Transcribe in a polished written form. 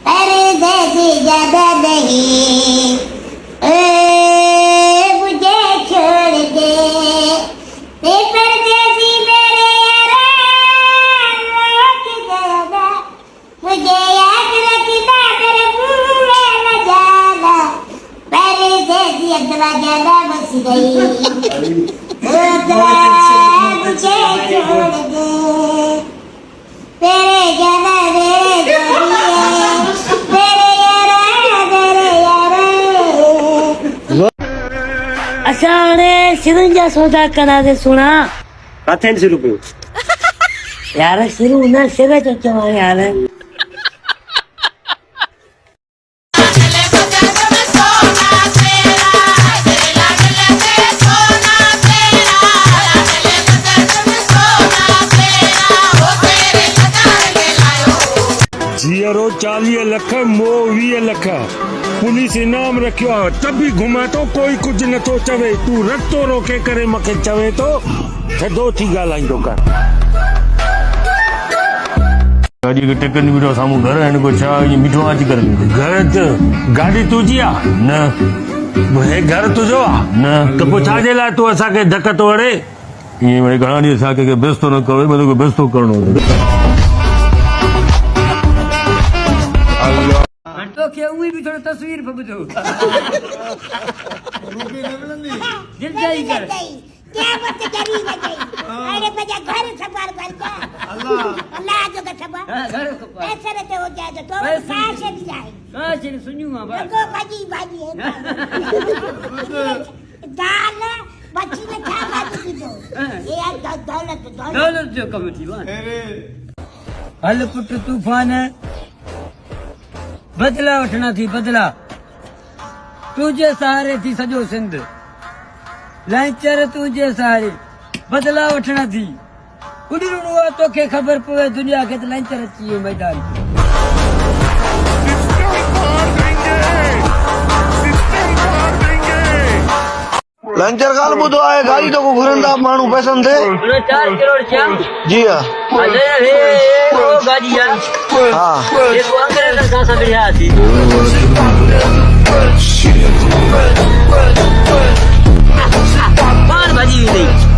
परदेसी ज्यादा नहीं मुझे छोड़ दे परदेसी मेरे यारा मुझे याद रखना मेरे पूरे न जाना परदेसी अगला ज्यादा बस गई मुझे छोड़ दे तेरे जाना मेरे असाने सिरन जा सौदा करा दे सुना काथेन शुरू कयो यार शुरू न सिर तो चवा यार जीरो 40 लख मो 20 लख पुलिस इनाम रखियो आहे तब भी घुमा तो कोई कुछ न तो चवे तू रस्तो रोके करे मके चवे तो थदो थी गालाइंदो कर गाड़ी के टेकन बिठो सामू घर है को छा ये मिठो आज कर घर त गाड़ी तुजी आ न हे घर तुजो आ न तो को छाजे ला तू असा के धक तो अड़े ये वणे घणा दी असा के बेस्तो न करो बदो को बेस्तो करणो तो क्या हुई भी थोड़ा तस्वीर पे बुझो दिल जाई कर क्या बात करी न गई अरे बजा घर सफार कर जा अल्लाह जो का सफा घर को ऐसे रहते हो जाए तो कहां से भी जाए कहां से सुनियो बा को भाजी है दाल बच्ची ने क्या बात की दो ये दौलत जो कम थी वा हल पुट तूफान बदला वठना थी बदला तुझे सहारे थी सजो सिंध लंचर तुझे सहारे बदला वठना थी कुड़ी रुणवा तो के खबर पवे दुनिया के लंचर अची मैदान लंचर काल बुधो आए गाड़ी तो को घुरंदा मानू पसंद थे 4 करोड़ छा जी हां अरे रे ओ गाड़ी यार हां ये को अंग्रेज का सा बढ़िया थी बार बाजी नहीं